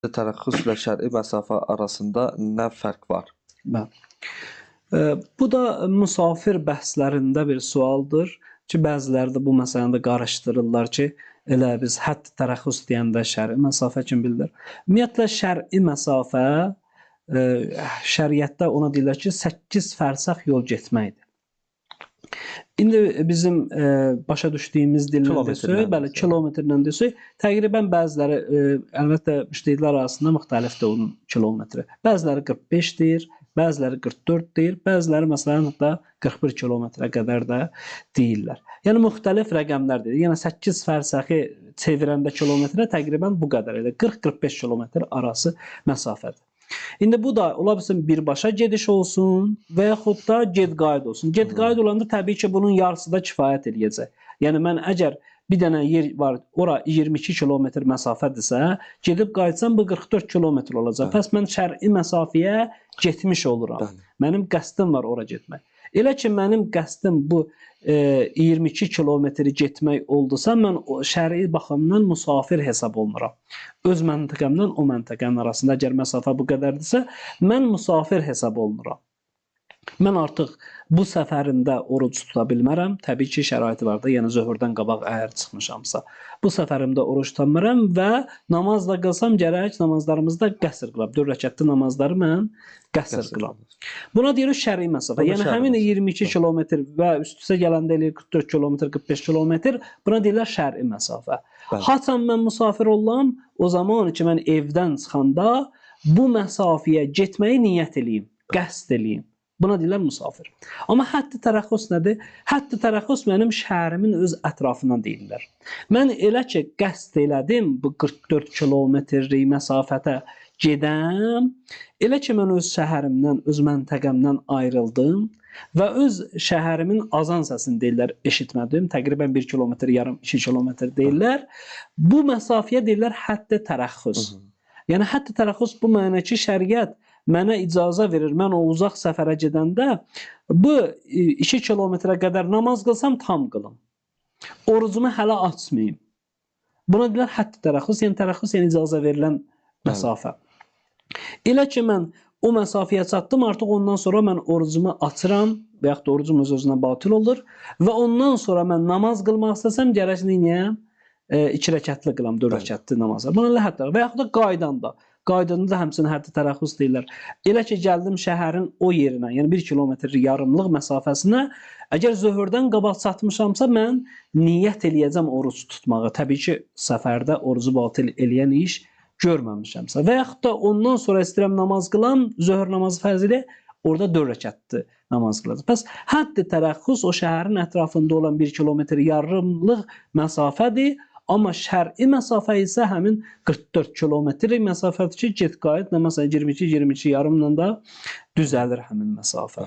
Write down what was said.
Tərəxxüslə şər'i məsafə arasında nə fərq var? Bəli. Bu da müsafir bəhslərində bir sualdır ki, bəziləri də bu məsələni də qarışdırırlar ki, elə biz hədd tərəxxüs deyəndə şər'i məsafə kimi bililir. Ümumiyyətlə şər'i məsafə şəriətdə ona deyirlər ki, 8 fərsəx yol getməkdir. İndi bizim başa düşdüyümüz dillə desək, bəli, kilometrlə desək, təqribən bəziləri əlbəttə müştəhidlər arasında müxtəlifdir onun kilometri. Bəziləri 45 deyir, bəziləri 44 deyir, bəziləri məsələn hətta 41 kilometrə qədər də deyirlər. Yəni müxtəlif rəqəmlər deyir. Yəni 8 fərsəxi çevirəndə kilometrə təqribən bu qədər elə 40-45 kilometr arası məsafədir. İndi bu da ola bilsin birbaşa gediş olsun və yaxud da get-qayıd olsun. Get-qayıd olanda təbii ki, bunun yarısı da kifayət eləyəcək. Yəni mən əgər bir dənə yer var, ora 22 kilometr məsafədirsə, gedib qayıtsam bu 44 kilometr olacaq. Pəs mən şər'i məsafəyə getmiş oluram. Mənim qəsdim var ora getmək. Elə ki, mənim qəsdim bu 22 kilometri getmək oldusa, mən şər'i baxımdan musafir hesab olunuram. Öz məntəqəmdən o məntəqənin arasında əgər məsafə bu qədərdirsə, mən musafir hesab olunuram. Mən artıq bu səfərimdə oruc tuta bilmərəm. Təbii ki, şəraiti var da, yəni zöhrdən qabaq əgər çıxmışamsa. Bu səfərimdə oruc tuta bilmərəm və namaz da qılsam gərək namazlarımızda qəsr qılam. 4 rəkətli namazları mən qəsr qılam. Buna deyirik şər'i məsafə. Yəni həmin 22 kilometr və üst-üstə gələndə eləyir 44 kilometr, 45 kilometr, buna deyirlər şər'i məsafə. Haçan mən musafir olam, o zaman ki mən evdən çıxanda bu məsafəyə getməyi niyyət eləyim, qəsd eləyim. Buna deyirlər musafir. Amma həddi tərəxxüs nədir? Həddi tərəxxüs mənim şəhərimin öz ətrafından deyirlər. Mən elə ki, qəsd elədim bu 44 kilometrlik məsafətə gedəm, elə ki, mən öz şəhərimdən, öz məntəqəmdən ayrıldım və öz şəhərimin azan səsini deyirlər, eşitmədim. Təqribən 1 kilometr, yarım, 2 kilometr deyirlər. Bu məsafəyə deyirlər həddi tərəxxüs. Yəni həddi tərəxxüs bu mənə ki, şəriət mənə icazə verir, mən o uzaq səfərə gedəndə bu 2 kilometrə qədər namaz qılsam tam qılım. Orucumu hələ açmayayım. Buna deyirlər həddi tərəxxüs, yəni tərəxxüs yəni icazə verilən məsafə. Elə ki, mən o məsafəyə çatdım, artıq ondan sonra mən orucumu açıram və yaxud da orucum öz-özünə batil olur və ondan sonra mən namaz qılmaq istəsəm, gərək neyəm? 2 rəkətli qılam, 4 rəkətli namazlar. Buna elə həddi və yaxud da qaydanda. Qaydanda da həmçinin həddi tərəxxüs deyirlər. Elə ki, gəldim şəhərin o yerinə, yəni 1 kilometr yarımlıq məsafəsinə, əgər zöhrdən qabaq çatmışamsa, mən niyyət eləyəcəm oruc tutmağı. Təbii ki, səfərdə orucu batil eləyən iş görməmişəmsə. Və yaxud da ondan sonra istəyirəm namaz qılam, zöhr namazı fərz ilə, orada 4 rəkətli namaz qılacaq. Bəs həddi tərəxxüs o şəhərin ətrafında olan 1 kilometr yarımlıq məsafədir. Amma şər'i məsafə isə həmin 44 kilometrlik məsafədir ki, get-qayıd, məsələn 22 yarımla da düzəlir həmin məsafə.